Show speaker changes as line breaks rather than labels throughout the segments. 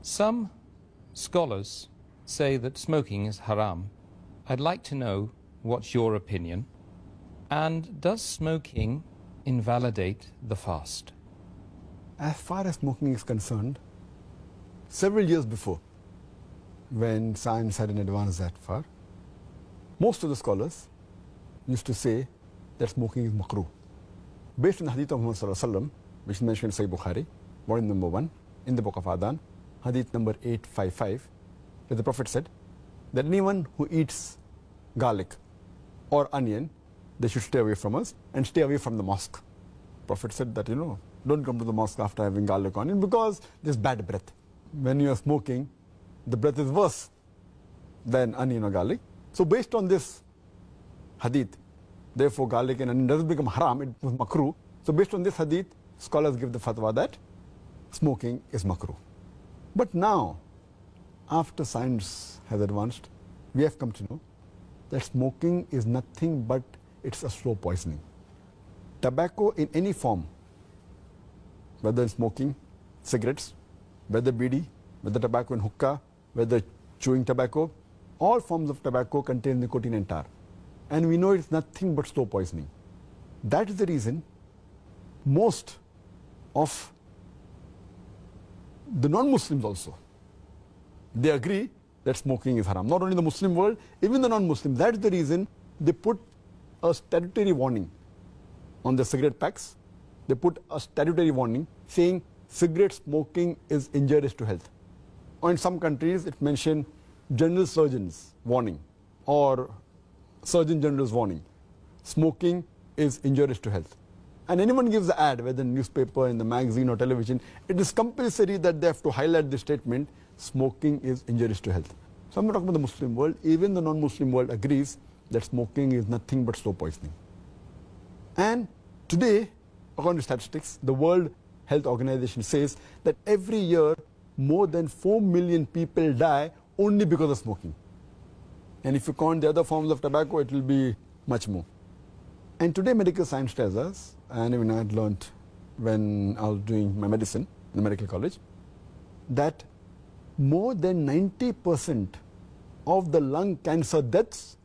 Some scholars say that smoking is haram. I'd like to know what's your opinion. And does smoking invalidate the fast?
As far as smoking is concerned, several years before, when science hadn't advanced that far, most of the scholars used to say that smoking is makruh. Based on the hadith of Muhammad sallallahu alaihi wasallam, which is mentioned in Sahih Bukhari, volume number 1, in the book of Adhan, hadith number 855, where the Prophet said that anyone who eats garlic or onion, they should stay away from us and stay away from the mosque. Prophet said that, don't come to the mosque after having garlic or onion because there's bad breath. When you are smoking, the breath is worse than onion or garlic. So based on this hadith, therefore garlic and onion doesn't become haram, it was makruh. So based on this hadith, scholars give the fatwa that smoking is makruh. But now, after science has advanced, we have come to know that smoking is nothing but it's a slow poisoning. Tobacco in any form, whether smoking, cigarettes, whether bidi, whether tobacco in hookah, whether chewing tobacco, all forms of tobacco contain nicotine and tar. And we know it's nothing but slow poisoning. That is the reason most of the non-Muslims also, they agree that smoking is haram. Not only the Muslim world, even the non-Muslims. That's the reason they put a statutory warning on the cigarette packs. They put a statutory warning saying cigarette smoking is injurious to health. Or in some countries, it mentioned general surgeon's warning or surgeon general's warning. Smoking is injurious to health. And anyone gives the ad, whether in newspaper, in the magazine or television, it is compulsory that they have to highlight the statement, smoking is injurious to health. So I'm not talking about the Muslim world, even the non-Muslim world agrees that smoking is nothing but slow poisoning. And today, according to statistics, the World Health Organization says that every year more than 4 million people die only because of smoking. And if you count the other forms of tobacco, it will be much more. And today medical science tells us, and even I had learned when I was doing my medicine in the medical college, that more than 90% of the lung cancer deaths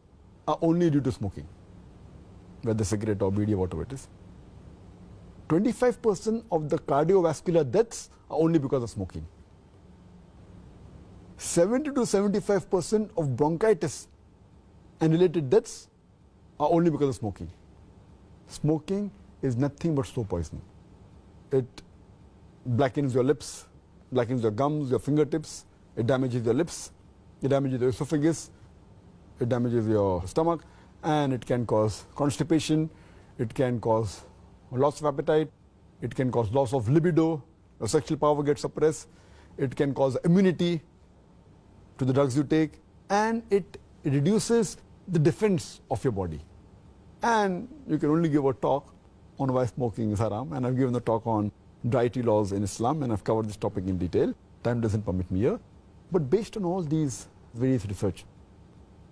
are only due to smoking, whether cigarette or bidi or whatever it is. 25% of the cardiovascular deaths are only because of smoking. 70 to 75% of bronchitis and related deaths are only because of smoking. Smoking is nothing but slow poisoning. It blackens your lips, blackens your gums, your fingertips, it damages your lips, it damages your esophagus, it damages your stomach, and it can cause constipation, it can cause loss of appetite, it can cause loss of libido, your sexual power gets suppressed, it can cause immunity to the drugs you take, and it reduces the defense of your body. And you can only give a talk on why smoking is haram, and I've given a talk on dietary laws in Islam, and I've covered this topic in detail. Time doesn't permit me here. But based on all these various research,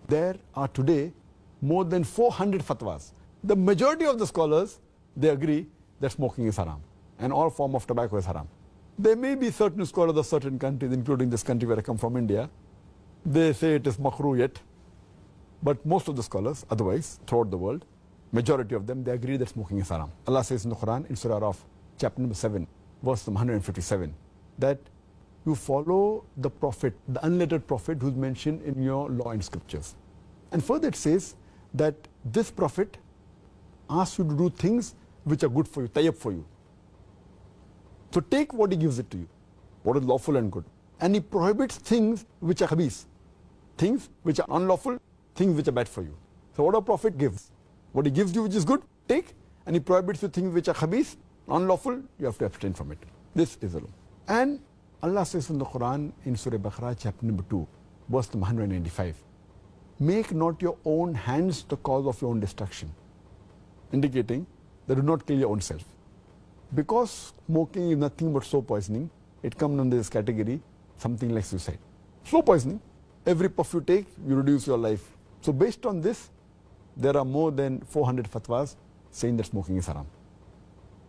there are today more than 400 fatwas. The majority of the scholars, they agree that smoking is haram, and all form of tobacco is haram. There may be certain scholars of certain countries, including this country where I come from, India, they say it is makruh yet. But most of the scholars, otherwise, throughout the world, majority of them, they agree that smoking is haram. Allah says in the Quran, in Surah Araf, chapter number 7, verse number 157, that you follow the prophet, the unlettered prophet who's mentioned in your law and scriptures. And further it says that this prophet asks you to do things which are good for you, tayyib for you. So take what he gives it to you, what is lawful and good. And he prohibits things which are khabith, things which are unlawful, things which are bad for you. So what a prophet gives, what he gives you which is good, take, and he prohibits you things which are khabith, unlawful, you have to abstain from it. This is the law. And Allah says in the Quran, in Surah Baqarah, chapter number 2, verse number 195, make not your own hands the cause of your own destruction, indicating that do not kill your own self. Because smoking is nothing but slow poisoning, it comes under this category, something like suicide. Slow poisoning, every puff you take, you reduce your life. So based on this, there are more than 400 fatwas saying that smoking is haram.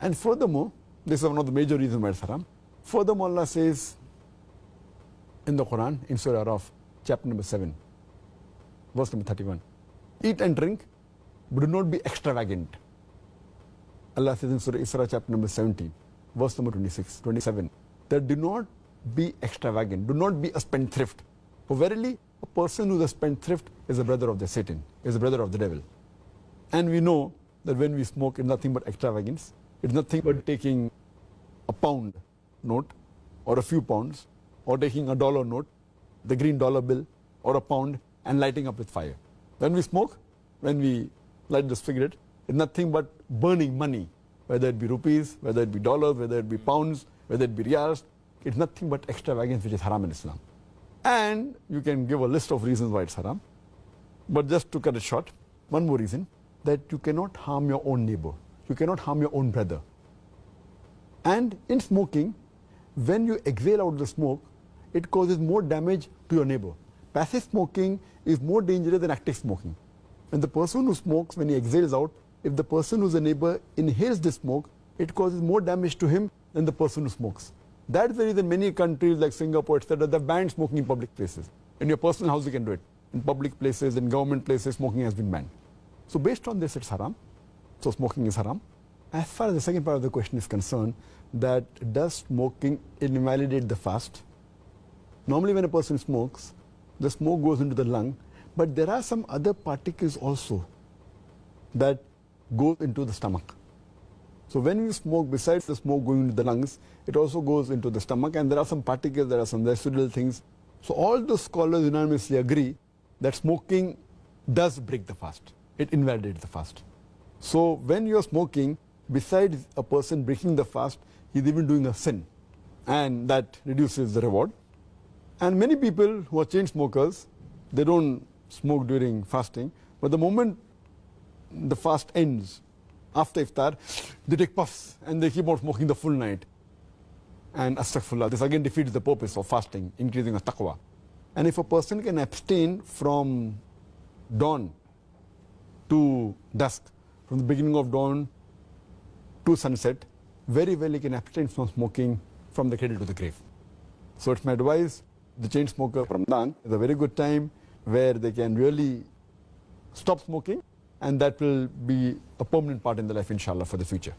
And furthermore, this is one of the major reasons why it's haram. Furthermore, Allah says in the Quran, in Surah Araf, chapter number 7, verse number 31. Eat and drink, but do not be extravagant. Allah says in Surah Isra, chapter number 17, verse number 27, that do not be extravagant, do not be a spendthrift. For verily, a person who is a spendthrift is a brother of the Satan, is a brother of the devil. And we know that when we smoke, it's nothing but extravagance. It's nothing but taking a pound note or a few pounds, or taking a dollar note, the green dollar bill, or a pound, and lighting up with fire. When we smoke, when we light the cigarette, it's nothing but burning money, whether it be rupees, whether it be dollars, whether it be pounds, whether it be riyals. It's nothing but extravagance, which is haram in Islam. And you can give a list of reasons why it's haram. But just to cut it short, one more reason, that you cannot harm your own neighbor. You cannot harm your own brother. And in smoking, when you exhale out the smoke, it causes more damage to your neighbor. Passive smoking is more dangerous than active smoking. And the person who smokes, when he exhales out, if the person who's a neighbor inhales the smoke, it causes more damage to him than the person who smokes. That's the reason many countries like Singapore, etc., they've banned smoking in public places. In your personal house, you can do it. In public places, in government places, smoking has been banned. So based on this, it's haram. So smoking is haram. As far as the second part of the question is concerned, that does smoking invalidate the fast? Normally when a person smokes, the smoke goes into the lung, but there are some other particles also that go into the stomach. So when you smoke, besides the smoke going into the lungs, it also goes into the stomach, and there are some particles, there are some residual things. So all the scholars unanimously agree that smoking does break the fast. It invalidates the fast. So when you are smoking, besides a person breaking the fast, he's even doing a sin, and that reduces the reward. And many people who are chain smokers, they don't smoke during fasting, but the moment the fast ends, after iftar, they take puffs and they keep on smoking the full night. And astaghfirullah, this again defeats the purpose of fasting, increasing the taqwa. And if a person can abstain from dawn to dusk, from the beginning of dawn to sunset, very well he can abstain from smoking from the cradle to the grave. So it's my advice, the chain smoker, Ramadan is a very good time where they can really stop smoking, and that will be a permanent part in the life, inshallah, for the future.